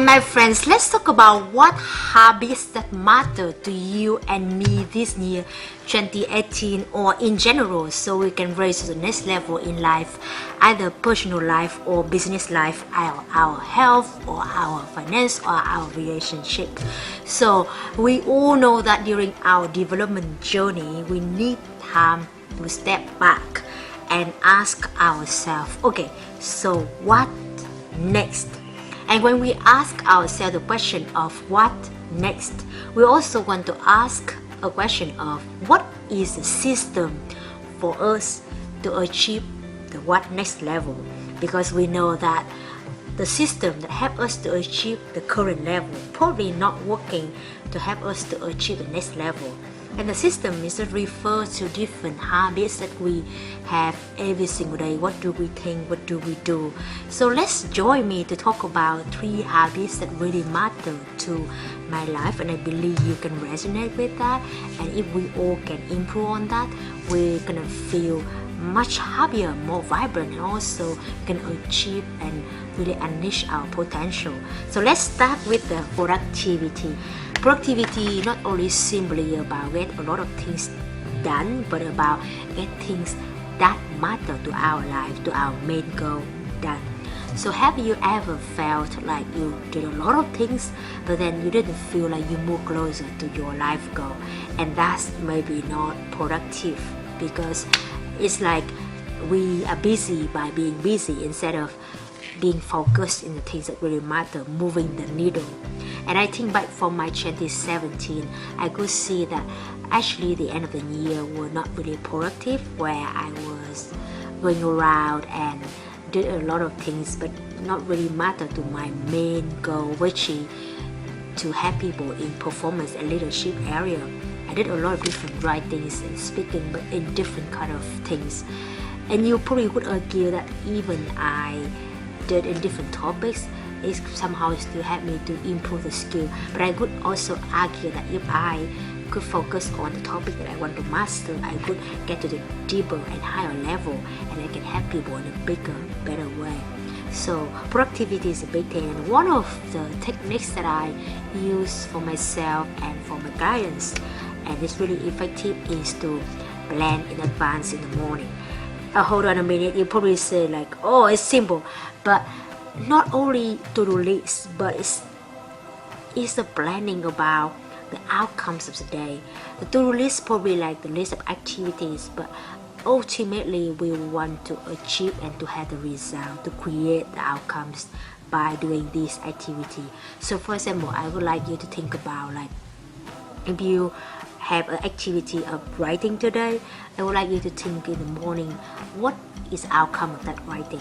my friends, let's talk about what hobbies that matter to you and me this year 2018 or in general, so we can raise to the next level in life, either personal life or business life, our health or our finance or our relationship. So we all know that during our development journey we need time to step back and ask ourselves, okay, so what next? And when we ask ourselves the question of what next, we also want to ask a question of what is the system for us to achieve the what next level, because we know that the system that help us to achieve the current level probably not working to help us to achieve the next level. And the system is to refer to different habits that we have every single day. What do we think? What do we do? So let's join me to talk about 3 habits that really matter to my life, and I believe you can resonate with that. And if we all can improve on that, we're gonna feel much happier, more vibrant, and also can achieve and really unleash our potential. So let's start with the productivity. Productivity not only simply about get a lot of things done, but about get things that matter to our life, to our main goal done. So have you ever felt like you did a lot of things, but then you didn't feel like you moved closer to your life goal? And that's maybe not productive, because it's like we are busy by being busy instead of being focused in the things that really matter, moving the needle. And I think back from my 2017, I could see that actually the end of the year were not really productive, where I was going around and did a lot of things but not really matter to my main goal, which is to help people in performance and leadership area. I did a lot of different writings and speaking, but in different kind of things. And you probably would argue that even I did in different topics, it somehow still helped me to improve the skill. But I could also argue that if I could focus on the topic that I want to master, I could get to the deeper and higher level, and I can help people in a bigger, better way. So productivity is a big thing, and one of the techniques that I use for myself and for my clients, and it's really effective, is to plan in advance in the morning. Hold on a minute, you probably say like, oh, it's simple, but not only to-do list, but it's the planning about the outcomes of the day. The to-do list probably like the list of activities, but ultimately we want to achieve and to have the result, to create the outcomes by doing this activity. So for example, I would like you to think about, like, if you have an activity of writing today, I would like you to think in the morning, what is the outcome of that writing?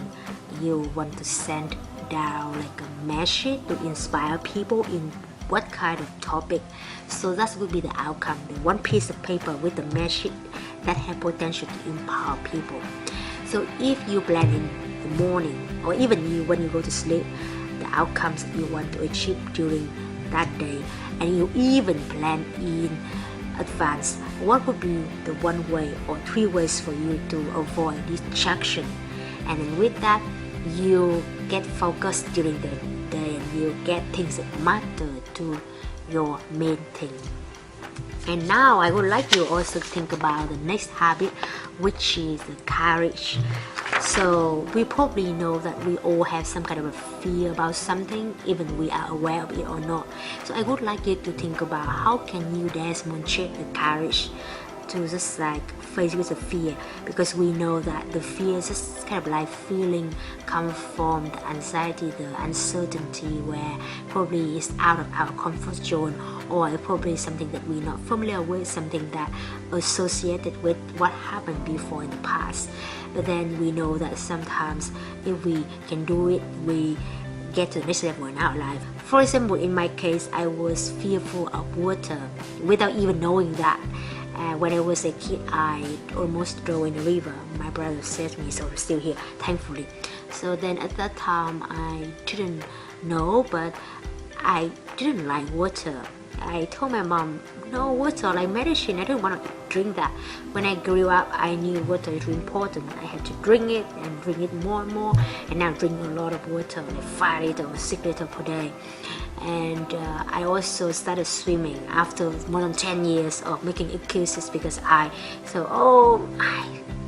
You want to send down like a message to inspire people in what kind of topic. So that would be the outcome, the one piece of paper with the message that have potential to empower people. So if you plan in the morning, or even when you go to sleep, the outcomes that you want to achieve during that day, and you even plan in advance, what would be the one way or 3 ways for you to avoid distraction? And then with that, you get focused during the day, and you get things that matter to your main thing. And now I would like you also to think about the next habit, which is the courage. So we probably know that we all have some kind of a fear about something, even we are aware of it or not. So I would like you to think about how can you demonstrate the courage to just like face with the fear, because we know that the fear is just kind of like feeling come from the anxiety, the uncertainty, where probably is out of our comfort zone, or probably something that we're not familiar with, something that associated with what happened before in the past. But then we know that sometimes if we can do it, we get to the next level in our life. For example, in my case, I was fearful of water without even knowing that. When I was a kid, I almost drowned in the river. My brother saved me, so I'm still here, thankfully. So then at that time, I didn't know, but I didn't like water. I told my mom, no water, like medicine, I don't want to drink that. When I grew up, I knew water is really important. I had to drink it and drink it more and more, and now drink a lot of water, like 5 liters or 6 liters per day. And I also started swimming after more than 10 years of making excuses because I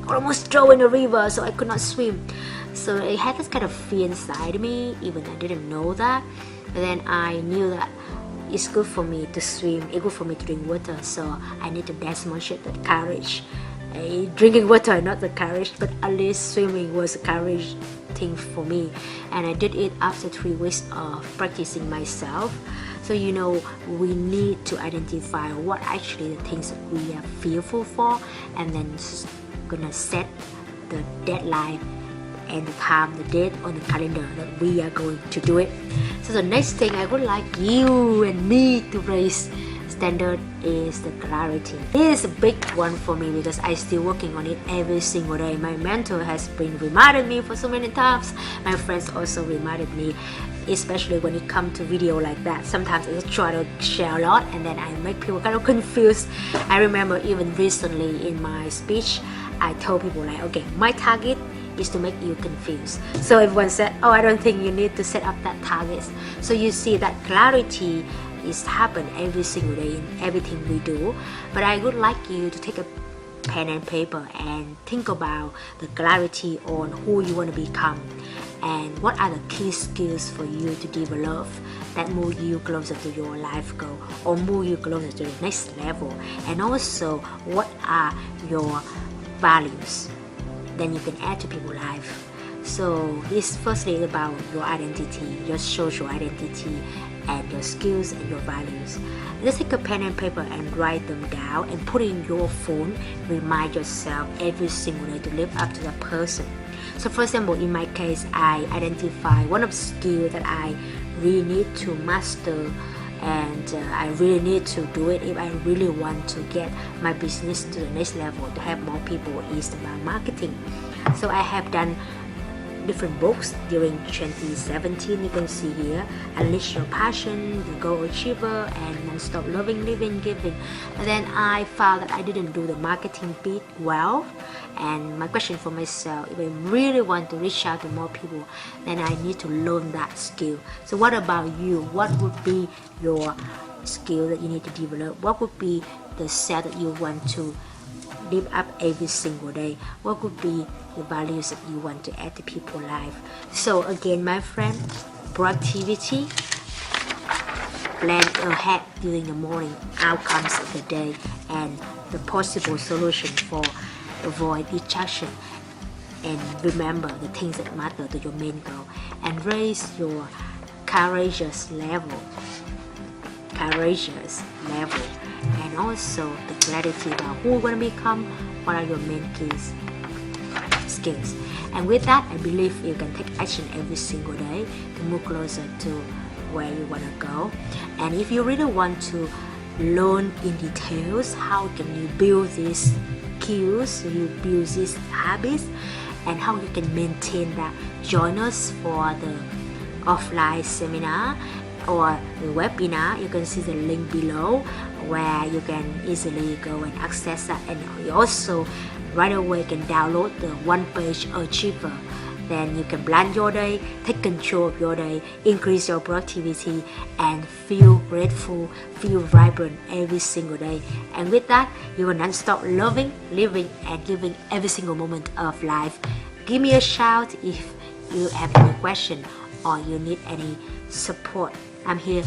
almost drowned in the river, so I could not swim. So I had this kind of fear inside me, even I didn't know that. But then I knew that it's good for me to swim, it's good for me to drink water, so I need to demonstrate that courage. Drinking water, not the courage, but at least swimming was a courage thing for me. And I did it after 3 weeks of practicing myself. So we need to identify what actually the things that we are fearful for, and then gonna set the deadline and the time, the date on the calendar that we are going to do it. So the next thing I would like you and me to raise standard is the clarity. It is a big one for me because I still working on it every single day. My mentor has been reminding me for so many times. My friends also reminded me, especially when it comes to video like that. Sometimes I just try to share a lot and then I make people kind of confused. I remember even recently in my speech, I told people like, okay, my target is to make you confused. So everyone said, oh, I don't think you need to set up that target. So you see that clarity is happen every single day in everything we do. But I would like you to take a pen and paper and think about the clarity on who you want to become and what are the key skills for you to develop that move you closer to your life goal or move you closer to the next level. And also, what are your values? Then you can add to people's life. So this firstly about your identity, your social identity, and your skills and your values. Just take a pen and paper and write them down and put in your phone. Remind yourself every single day to live up to that person. So for example, in my case, I identify one of the skills that I really need to master, and I really need to do it if I really want to get my business to the next level, to help more people, is about marketing. So I have done different books during 2017. You can see here, Unleash Your Passion, The Goal Achiever, and Non-Stop Loving, Living, Giving. But then I found that I didn't do the marketing bit well, and my question for myself, if I really want to reach out to more people, then I need to learn that skill. So what about you? What would be your skill that you need to develop? What would be the set that you want to live up every single day? What would be the values that you want to add to people's life? So again, my friend, productivity, plan ahead during the morning, outcomes of the day, and the possible solution for avoid distraction, and remember the things that matter to your main goal, and raise your courageous level, and also the clarity about who you want to become, what are your main keys, skills. And with that, I believe you can take action every single day to move closer to where you want to go. And if you really want to learn in details how can you build these skills, you build these habits, and how you can maintain that, join us for the offline seminar or the webinar. You can see the link below where you can easily go and access that, and you also right away can download the one page achiever. Then you can plan your day, take control of your day, increase your productivity, and feel grateful, feel vibrant every single day. And with that, you will not stop loving, living, and giving every single moment of life. Give me a shout if you have any question or you need any support. I'm here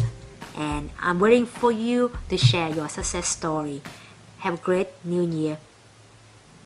and I'm waiting for you to share your success story. Have a great new year.